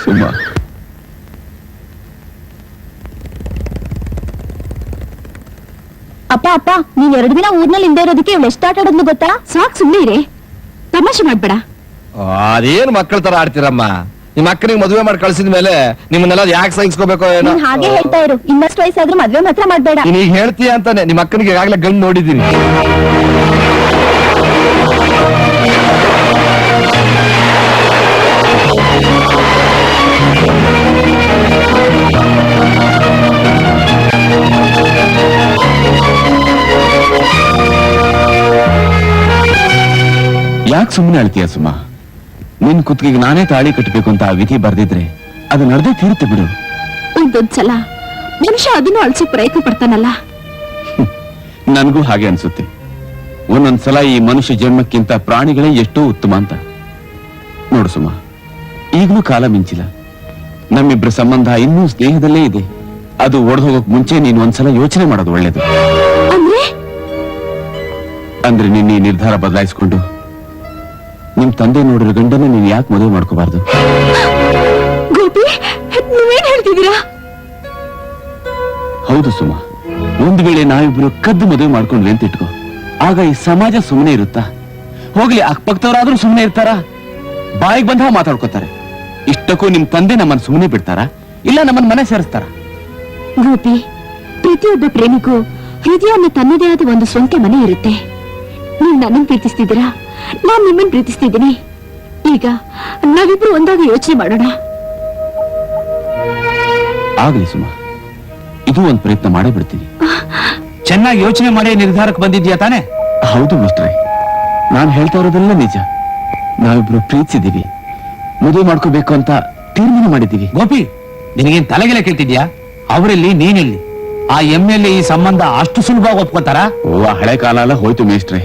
ಸುಮ್ಮ ಅಪ್ಪ ಅಪ್ಪ ನೀನ್ 2 ದಿನ ಊರ್ನಲ್ಲಿ ಹಿಂದೆ ಇರೋದಕ್ಕೆ ಇವಳು ಎಷ್ಟು ಆಟ ಆಡೋದ್ಲು ಗೊತ್ತಾ? ಸಾಕ್ ಸುಮ್ನೆ ಇರಿ, ತಮಾಷೆ ಮಾಡ್ಬೇಡ. ಅದೇನು ಮಕ್ಕಳ ತರ ಆಡ್ತೀರಮ್ಮ? ನಿಮ್ ಅಕ್ಕನಿಗೆ ಮದುವೆ ಮಾಡಿ ಕಳ್ಸಿದ ಮೇಲೆ ನಿಮ್ಮನ್ನೆಲ್ಲ ಯಾಕೆ ಸಹಿಸ್ಕೋಬೇಕು ಏನೋ? ಹಾಗೆ ಹೇಳ್ತಾ ಇರು, ಇನ್ನಷ್ಟು ವಯಸ್ಸಾದ್ರೂ ಮದ್ವೆ ಮಾತ್ರ ಮಾಡ್ಬೇಡ. ನೀಗ ಹೇಳ್ತೀಯ ಅಂತಾನೆ ನಿಮ್ಮ ಅಕ್ಕನಿಗೆ ಈಗಾಗಲೇ ಗಂಡು ನೋಡಿದ್ದೀನಿ. ಯಾಕೆ ಸುಮ್ಮನೆ ಅಳ್ತೀಯ ಸುಮ್ಮ? ನಿನ್ ಕುತ್ತಿಗೆ ನಾನೇ ತಾಳಿ ಕಟ್ಟಬೇಕು ಅಂತ ವಿಧಿ ಬರ್ದಿದ್ರೆ ಅದು ನಡೆದೇ ತೀರುತ್ತೆ ಬಿಡು. ಒಂದೊಂದ್ಸಲ ಮನುಷ್ಯ ಅದನ್ನು ಅಳ್ಸೋ ಪ್ರಯತ್ನ ಪಡ್ತಾನಲ್ಲ. ನನ್ಗೂ ಹಾಗೆ ಅನ್ಸುತ್ತೆ. ಒಂದೊಂದ್ಸಲ ಈ ಮನುಷ್ಯ ಜನ್ಮಕ್ಕಿಂತ ಪ್ರಾಣಿಗಳೇ ಎಷ್ಟೋ ಉತ್ತಮ ಅಂತ. ನೋಡು ಸುಮ್ಮ, ಈಗಲೂ ಕಾಲ ಮಿಂಚಿಲ್ಲ. ನಮ್ಮಿಬ್ರ ಸಂಬಂಧ ಇನ್ನೂ ಸ್ನೇಹದಲ್ಲೇ ಇದೆ. ಅದು ಒಡೆದೋಗಕ್ ಮುಂಚೆ ನೀನು ಒಂದ್ಸಲ ಯೋಚನೆ ಮಾಡೋದು ಒಳ್ಳೇದು. ಅಂದ್ರೆ ನಿನ್ನ ಈ ನಿರ್ಧಾರ ಬದಲಾಯಿಸ್ಕೊಂಡು ನಿಮ್ ತಂದೆ ನೋಡಿರೋ ಗಂಡನ ನೀನ್ ಯಾಕೆ ಮದುವೆ ಮಾಡ್ಕೋಬಾರ್ದು? ಗೋಪಿ, ನೀವೇನ್ ಹೇಳ್ತಿದ್ದೀರಾ? ಹೌದು ಸುಮ, ಒಂದು ವೇಳೆ ನಾವಿಬ್ರು ಕದ್ದು ಮದುವೆ ಮಾಡ್ಕೊಂಡ್ವಿ ಅಂತ ಇಟ್ಕೋ, ಆಗ ಈ ಸಮಾಜ ಸುಮ್ಮನೆ ಇರುತ್ತಾ? ಹೋಗ್ಲಿ, ಅಕ್ಕಪಕ್ಕದವರಾದ್ರೂ ಸುಮ್ಮನೆ ಇರ್ತಾರ? ಬಾಯಿಗೆ ಬಂದ ಮಾತಾಡ್ಕೋತಾರೆ. ಇಷ್ಟಕ್ಕೂ ನಿಮ್ ತಂದೆ ನಮ್ಮನ್ನ ಸುಮ್ಮನೆ ಬಿಡ್ತಾರ? ಇಲ್ಲ ನಮ್ಮನ್ನ ಮನೆ ಸೇರಿಸ್ತಾರ? ಗೋಪಿ, ಪ್ರತಿಯೊಬ್ಬ ಪ್ರೇಮಿಗೂ ಹೃದಯ ಅನ್ನೋ ತನ್ನದೇ ಆದ ಒಂದು ಸ್ವಂತ ಮನೆ ಇರುತ್ತೆ. ನೀವು ನನ್ನನ್ನು ಪ್ರೀತಿಸ್ತಿದ್ದೀರಾ, ನಾನ್ ನಿಮ್ಮನ್ನು ಪ್ರೀತಿಸ್ತಿದ್ದೀನಿ. ಈಗ ನಾವಿಬ್ರು ಒಂದಾಗಿ ಯೋಚನೆ ಮಾಡೋಣ. ಆಗ್ಲಿ ಸುಮ, ಇದು ಒಂದ್ ಪ್ರಯತ್ನ ಮಾಡೇ ಬಿಡ್ತೀನಿ. ಚೆನ್ನಾಗಿ ಯೋಚನೆ ಮಾಡಿ ನಿರ್ಧಾರಕ್ಕೆ ಬಂದಿದ್ಯಾ ತಾನೆ? ಹೌದು ಮಿಸ್ಟ್ರೆ, ನಾನು ಹೇಳ್ತಾ ಇರೋದೆಲ್ಲ ನಿಜ. ನಾವಿಬ್ರು ಪ್ರೀತಿಸಿದೀವಿ, ಮದುವೆ ಮಾಡ್ಕೋಬೇಕು ಅಂತ ತೀರ್ಮಾನ ಮಾಡಿದ್ದೀವಿ. ಗೋಪಿ, ನಿನಗೇನ್ ತಲೆಗೆಲೆ ಕೇಳ್ತಿದ್ಯಾ? ಅವರಲ್ಲಿ ನೀನೆಲ್ಲಿ? ಆ ಎಮ್ಮೆಲ್ಲಿ ಈ ಸಂಬಂಧ ಅಷ್ಟು ಸುಲಭವಾಗಿ ಒಪ್ಕೋತಾರ? ಓ, ಹಳೆ ಕಾಲ ಎಲ್ಲ ಹೋಯ್ತು ಮೇಷ್ಟ್ರೆ.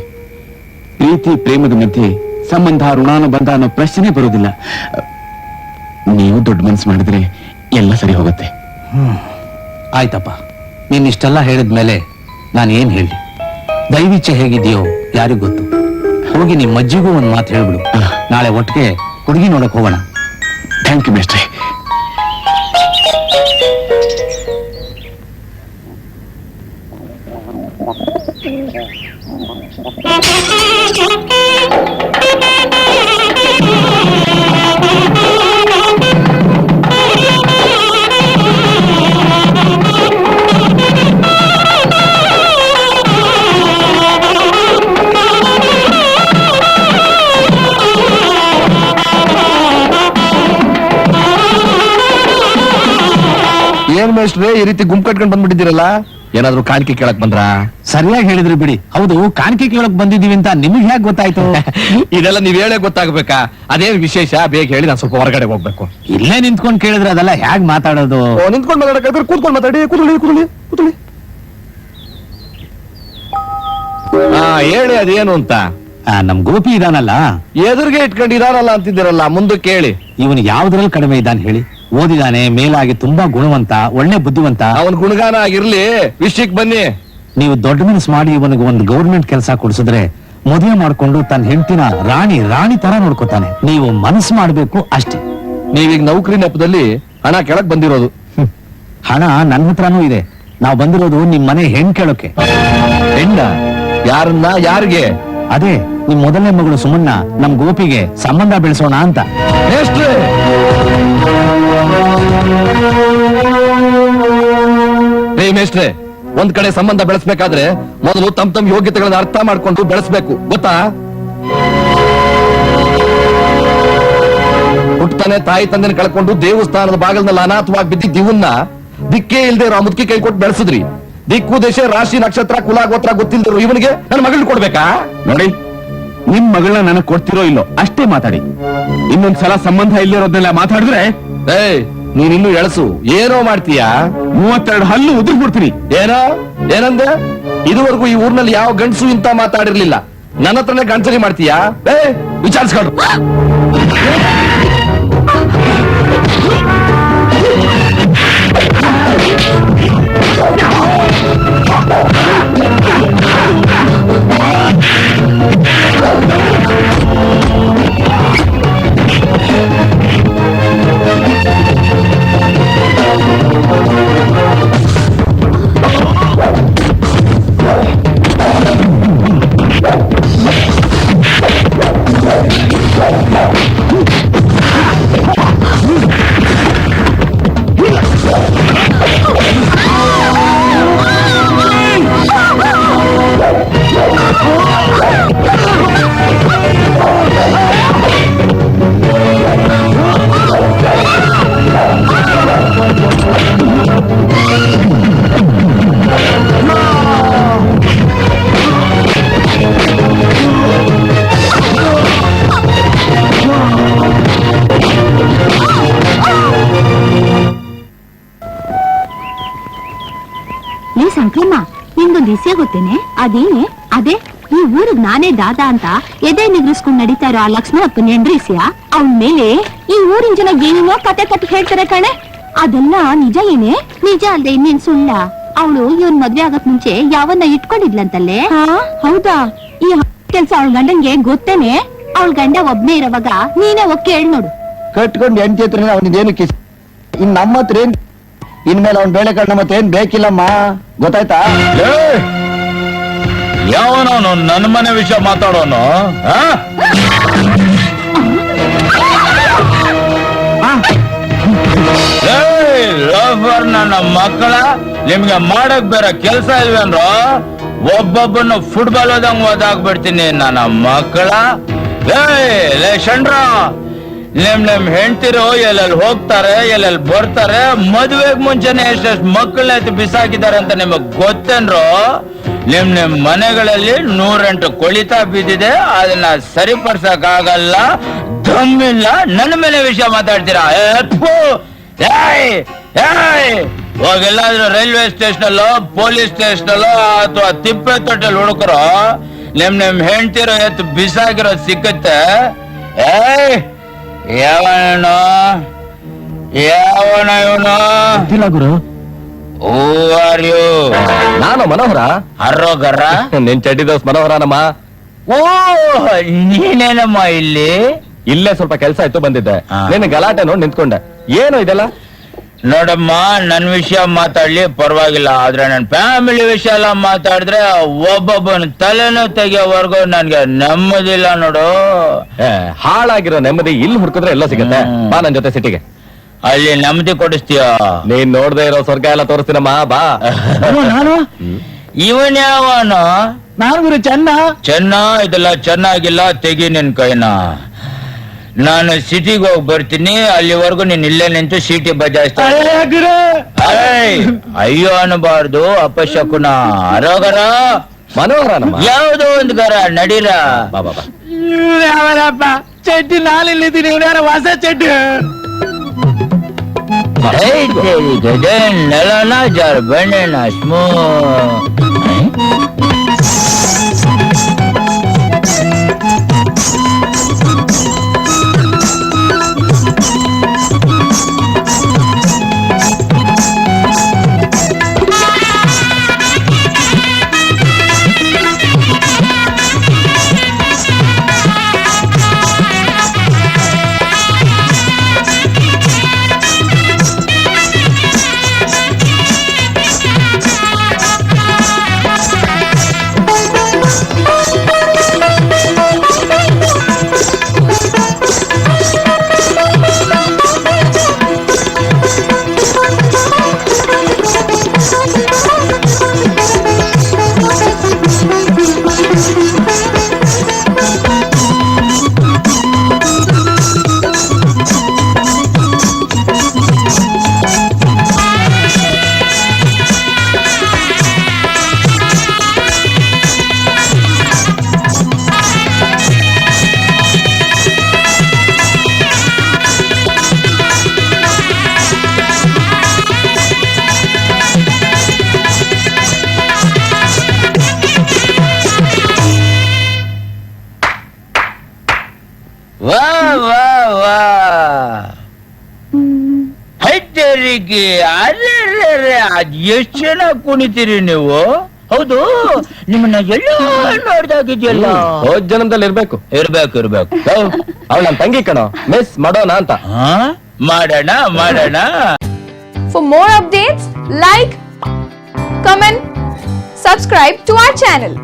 ಪ್ರೀತಿ ಪ್ರೇಮದ ಮಧ್ಯೆ ಸಂಬಂಧ ಋಣಾನುಬಂಧ ಅನ್ನೋ ಪ್ರಶ್ನೆ ಬರೋದಿಲ್ಲ. ನೀವು ದೊಡ್ಡ ಮನಸ್ಸು ಮಾಡಿದ್ರೆ ಎಲ್ಲ ಸರಿ ಹೋಗುತ್ತೆ. ಆಯ್ತಪ್ಪ, ನೀನ್ ಇಷ್ಟೆಲ್ಲ ಹೇಳಿದ್ಮೇಲೆ ನಾನು ಏನ್ ಹೇಳಿ? ದೈವಿಚ್ಛೆ ಹೇಗಿದೆಯೋ ಯಾರಿಗೂ ಗೊತ್ತು. ಹೋಗಿ ನಿಮ್ಮ ಅಜ್ಜಿಗೂ ಒಂದ್ ಮಾತು ಹೇಳ್ಬಿಡು. ನಾಳೆ ಒಟ್ಟಿಗೆ ಹುಡುಗಿ ನೋಡಕ್ ಹೋಗೋಣ. ಥ್ಯಾಂಕ್ ಯು ಮೇಷ್ಟ್ರೆ. ಏನ್ ಮೇಷ್ಟ್ರೆ ಈ ರೀತಿ ಗುಂಪು ಕಟ್ಕೊಂಡ್ ಬಂದ್ಬಿಟ್ಟಿದ್ದೀರಲ್ಲ? ಏನಾದ್ರು ಕಾಣಿಕೆ ಕೇಳಕ್ ಬಂದ್ರಾ? ಸರಿಯಾಗಿ ಹೇಳಿದ್ರಿ ಬಿಡಿ. ಹೌದು, ಕಾಣಿಕೆ ಕೇಳಕ್ ಬಂದಿದೀವಿ ಅಂತ ನಿಮಗೆ ಹೇಗೆ ಗೊತ್ತಾಯ್ತು? ಇದೆಲ್ಲ ನೀವ್ ಹೇಳೇ ಗೊತ್ತಾಗ್ಬೇಕಾ? ಅದೇನ್ ವಿಶೇಷ? ಬೇಗ ಹೇಳಿ, ನಾನು ಸ್ವಲ್ಪ ಹೊರಗಡೆ ಹೋಗ್ಬೇಕು. ಇಲ್ಲೇ ನಿಂತ್ಕೊಂಡು ಕೇಳಿದ್ರೆ ಅದೆಲ್ಲ ಹೇಗ್ ಮಾತಾಡೋದು? ನಿಂತ್ಕೊಂಡು ಮಾತಾಡಕ್ಕೆ ಕೂತ್ಕೊಂಡು ಮಾತಾಡಿ. ಕೂತ್ಕೊಳ್ಳಿ. ಹಾ, ಹೇಳಿ ಅದೇನು ಅಂತ. ನಮ್ ಗೋಪಿ ಇದಾನಲ್ಲ, ಎದುರಿಗೆ ಇಟ್ಕೊಂಡಿದಾನಲ್ಲ ಅಂತಿದ್ದೀರಲ್ಲ, ಮುಂದಕ್ಕೆ ಹೇಳಿ. ಇವನು ಯಾವ್ದ್ರಲ್ಲಿ ಕಡಿಮೆ ಇದ್ದಾನೆ ಹೇಳಿ? ಓದಿದಾನೆ, ಮೇಲಾಗಿ ತುಂಬಾ ಗುಣವಂತ, ಒಳ್ಳೆ ಬುದ್ಧಿವಂತ. ಅವನ್ ಗುಣಗಾನ ಆಗಿರ್ಲಿ, ವಿಷಯಕ್ಕೆ ಬನ್ನಿ. ನೀವು ದೊಡ್ಡ ಮನಸ್ಸು ಮಾಡಿ ಇವನಿಗೆ ಒಂದು ಗೌರ್ಮೆಂಟ್ ಕೆಲಸ ಕೊಡಿಸಿದ್ರೆ ಮದುವೆ ಮಾಡ್ಕೊಂಡು ತನ್ನ ಹೆಂಡತಿನ ರಾಣಿ ತರ ನೋಡ್ಕೋತಾನೆ. ನೀವು ಮನಸ್ಸು ಮಾಡ್ಬೇಕು ಅಷ್ಟೇ. ನೀವೀಗ ನೌಕರಿ ನೆಪದಲ್ಲಿ ಹಣ ಕೆಳಕ್ ಬಂದಿರೋದು. ಹಣ ನನ್ನ ಹತ್ರನೂ ಇದೆ. ನಾವು ಬಂದಿರೋದು ನಿಮ್ ಮನೆ ಹೆಣ್ ಕೇಳೋಕೆ. ಹೆಣ್ಣ? ಯಾರನ್ನ? ಯಾರಿಗೆ? ಅದೇ ನಿಮ್ ಮೊದಲನೇ ಮಗಳು ಸುಮನ್ನ ನಮ್ ಗೋಪಿಗೆ ಸಂಬಂಧ ಬೆಳೆಸೋಣ ಅಂತ. ಎಷ್ಟು? ಮೇಷ್ಟ್ರೆ, ಒಂದ್ ಕಡೆ ಸಂಬಂಧ ಬೆಳೆಸ್ಬೇಕಾದ್ರೆ ಮೊದಲು ತಮ್ಮ ಯೋಗ್ಯತೆಗಳನ್ನ ಅರ್ಥ ಮಾಡ್ಕೊಂಡು ಬೆಳೆಸ್ಬೇಕು, ಗೊತ್ತಾ? ಹುಟ್ಟತಾನೆ ತಾಯಿ ತಂದೆನ ಕಳ್ಕೊಂಡು ದೇವಸ್ಥಾನದ ಬಾಗಿಲಲ್ಲಿ ಅನಾಥವಾಗಿ ಬಿದ್ದಿದ್ದ ಇವನ್ನ ದಿಕ್ಕೇ ಇಲ್ದೇ ಇರೋ ಮುದುಕಿ ಕೈ ಕೊಟ್ಟು ಬೆಳೆಸಿದ್ರಿ. ದಿಕ್ಕು ದೇಶ ರಾಶಿ ನಕ್ಷತ್ರ ಕುಲ ಗೋತ್ರ ಗೊತ್ತಿಲ್ದಿರೋ ಇವನಿಗೆ ನನ್ನ ಮಗಳನ್ನ ಕೊಡ್ಬೇಕಾ? ನೋಡಿ, ನಿಮ್ ಮಗಳನ್ನ ನನಗ್ ಕೊಡ್ತಿರೋ ಇಲ್ಲೋ ಅಷ್ಟೇ ಮಾತಾಡಿ. ಇನ್ನೊಂದ್ಸಲ ಸಂಬಂಧ ಇಲ್ಲಿರೋದನ್ನೆಲ್ಲ ಮಾತಾಡಿದ್ರೆ ನೀನಿನ್ನು ಎಳಸು. ಏನೋ ಮಾಡ್ತೀಯಾ? 32 ಹಲ್ಲು ಉದುರ್ಬಿಡ್ತೀನಿ. ಏನಂದೆ? ಇದುವರೆಗೂ ಈ ಊರ್ನಲ್ಲಿ ಯಾವ ಗಂಡಸು ಇಂತ ಮಾತಾಡಿರ್ಲಿಲ್ಲ. ನನ್ನ ಹತ್ರನೇ ಗಂಡಸರಿ ಮಾಡ್ತೀಯಾ? ವಿಚಾರಿಸ್ಕೊಂಡು. ರಿಸಿಯ ಗೊತ್ತೇನೆ ಅದೇನೆ ಅದೇ ಈ ಊರಿಗೆ ನಾನೇ ದಾದಾ ಅಂತ ಎದೆ ನಿಗ್ರಿಸ್ಕೊಂಡ್ ನಡೀತಾ ಇರೋ ಆ ಲಕ್ಷ್ಮಣಪ್ಪನ ಹೆಂಡ್ರಿಸಿಯ ಅವನ್ ಮೇಲೆ ಈ ಊರಿನ ಜನ ಏನೇನೋ ಕತೆ ಕಟ್ಟಿ ಹೇಳ್ತಾರೆ ಕಣೆ. ಅದೆಲ್ಲ ನಿಜ ಏನೇ? ನಿಜ ಅಲ್ದೆ ಇನ್ನೇನ್ ಸುಳ್ಳ? ಅವಳು ಇವನ್ ಮದ್ವೆ ಆಗಕ್ ಮುಂಚೆ ಯಾವನ್ನ ಇಟ್ಕೊಂಡಿದ್ಲಂತಲ್ಲೇ? ಹೌದಾ? ಈ ಕೆಲ್ಸ ಅವಳ ಗಂಡನ್ಗೆ ಗೊತ್ತೇನೆ? ಅವಳ ಗಂಡ ಒಬ್ನೇ ಇರೋವಾಗ ನೀನೇ ಒಕ್ಕೆ ಹೇಳ್ ನೋಡು. ಕಟ್ಕೊಂಡು ಹೆಂಡತಿ ಹತ್ರ ಅವನಿದೇನು ಕಿಸ್ ಇನ್ ನಮ್ಮ ಹತ್ರ ಏನ್ ಇನ್ಮೇಲೆ ಅವ್ನ್ ಬೇಳೆ ಕಣ್ಣ ಮತ್ತೇನ್ ಬೇಕಿಲ್ಲಮ್ಮ, ಗೊತ್ತಾಯ್ತಾ? ಯಾವನವನು ನನ್ನ ಮನೆ ವಿಷಯ ಮಾತಾಡೋನು? ಲೋಫರ್ ನನ್ನ ಮಕ್ಕಳ, ನಿಮ್ಗೆ ಮಾಡಕ್ ಬೇರೆ ಕೆಲ್ಸ ಇಲ್ವೇನ್ರೋ? ಒಬ್ಬೊಬ್ಬನ ಫುಟ್ಬಾಲ್ ಓದಂಗ್ ಓದಾಕ್ಬಿಡ್ತೀನಿ ನನ್ನ ಮಕ್ಕಳ. ಲೇ ಶಂಡ್ರ, ನಿಮ್ ಹೆಂಡ್ತಿರು ಎಲ್ಲೆಲ್ಲಿ ಹೋಗ್ತಾರೆ, ಎಲ್ಲೆಲ್ಲಿ ಬರ್ತಾರೆ, ಮದುವೆಗ್ ಮುಂಚೆನೆ ಎಷ್ಟೆಷ್ಟು ಮಕ್ಕಳನ್ನ ಬಿಸಾಕಿದ್ದಾರೆ ಅಂತ ನಿಮಗ್ ಗೊತ್ತೇನ್ರೋ? ನಿಮ್ ಮನೆಗಳಲ್ಲಿ 108 ಕೊಳಿತಾ ಬಿದ್ದಿದೆ, ಅದನ್ನ ಸರಿಪಡ್ಸಕ್ ಆಗಲ್ಲ, ದಮ್ಮಿಲ್ಲ, ನನ್ನ ಮೇಲೆ ವಿಷಯ ಮಾತಾಡ್ತೀರಾ? ಹೋಗೆಲ್ಲಾದ್ರೂ ರೈಲ್ವೆ ಸ್ಟೇಷನ್ ಅಲ್ಲೋ ಪೊಲೀಸ್ ಸ್ಟೇಷನ್ ಅಲ್ಲೋ ಅಥವಾ ತಿಪ್ಪೆ ತೊಟ್ಟೆಲ್ ಹುಡುಕರೋ ನಿಮ್ ಹೆಂಡ್ತಿರೋ ಎತ್ತು ಬಿಸಾಕಿರೋ ಸಿಕ್ಕತ್ತೆ. ಯಾವನು ಇವನು? ಗುರು, ಓ ಆರ್ ಯು? ನಾನು ಮನೋಹರ. ಅರೋಗರ ನಿನ್ ಚಡ್ಡಿ ದೋಸ್ ಮನೋಹರನಮ್ಮ. ಓ ನೀನೇನಮ್ಮ ಇಲ್ಲಿ? ಇಲ್ಲೇ ಸ್ವಲ್ಪ ಕೆಲ್ಸ ಇತ್ತು ಬಂದಿದ್ದೆ. ನಿನ್ನ ಗಲಾಟೆ ನೋಡಿ ನಿಂತ್ಕೊಂಡೆ. ಏನು ಇದೆಲ್ಲ? ನೋಡಮ್ಮ, ನನ್ ವಿಷಯ ಮಾತಾಡ್ಲಿ ಪರವಾಗಿಲ್ಲ, ಆದ್ರೆ ನನ್ ಫ್ಯಾಮಿಲಿ ವಿಷಯ ಎಲ್ಲ ಮಾತಾಡಿದ್ರೆ ಒಬ್ಬೊಬ್ಬನ ತಲೆನೂ ತೆಗಿಯೋವರೆಗೂ ನನ್ಗೆ ನೆಮ್ಮದಿಲ್ಲ ನೋಡು. ಹಾಳಾಗಿರೋ ನೆಮ್ಮದಿ ಇಲ್ಲಿ ಹುಡುಕಿದ್ರೆ ಎಲ್ಲ ಸಿಗತ್ತೆ. ಬಾ ನನ್ ಜೊತೆ ಸಿಟಿಗೆ. ಅಲ್ಲಿ ನೆಮ್ಮದಿ ಕೊಡಿಸ್ತೀಯ? ನೀನ್ ನೋಡ್ದೆ ಇರೋ ಸ್ವರ್ಗ ಎಲ್ಲ ತೋರಿಸ್ತೀನಮ್ಮ, ಬಾ. ನಾನು ಇವನ್ ಯಾವನು? ನಾನು ಗುರು ಚೆನ್ನ. ಇದೆಲ್ಲ ಚೆನ್ನಾಗಿಲ್ಲ, ತೆಗಿ ನಿನ್ ಕೈನ. ನಾನು ಸಿಟಿಗೆ ಹೋಗಿ ಬರ್ತೀನಿ, ಅಲ್ಲಿವರೆಗೂ ನೀನ್ ಇಲ್ಲೇ ನಿಂತು ಸೀಟಿ ಬಜಾಯಿಸ್ತಾ. ಅಯ್ಯೋ ಅನ್ನಬಾರ್ದು, ಅಪಶಕುನ. ಅರೋಗರ ಮನೋಹರನಮ್ಮ. ಯಾವ್ದೋ ಒಂದು ಗರ ನಡೀರ. ಬಾ ಬಾ ಬಾ. ಯಾವನಪ್ಪ ಚಡ್ಡಿ ನಾನಿಲ್ಲಿದ್ದೀನಿ, ಇವನ್ಯಾರ ಹೊಸ ಚಡ್ಡಿ. ನೆಲನ ಜಾರ್ ಬಣ್ಣನ ಸ್ಮೂ. ವಾ ವಾ ವಾ, ಹೈಟರಿಗೆ ಅರೆ ಅದ್ ಎಷ್ಟು ಚೆನ್ನಾಗಿ ಕುಣಿತೀರಿ ನೀವು. ಹೌದು, ನಿಮ್ಮನ್ನ ಎಲ್ಲೋ ನೋಡ್ದಾಗಿದ್ಯಲ್ಲ. ಹೋದ್ ಜನ್ಮದಲ್ಲಿ ಇರ್ಬೇಕು. ಅವಳ ನನ್ ತಂಗಿ ಕಣೋ, ಮಿಸ್ ಮಾಡೋಣ ಅಂತ. ಮಾಡೋಣ. For more updates, like, comment, subscribe to our channel.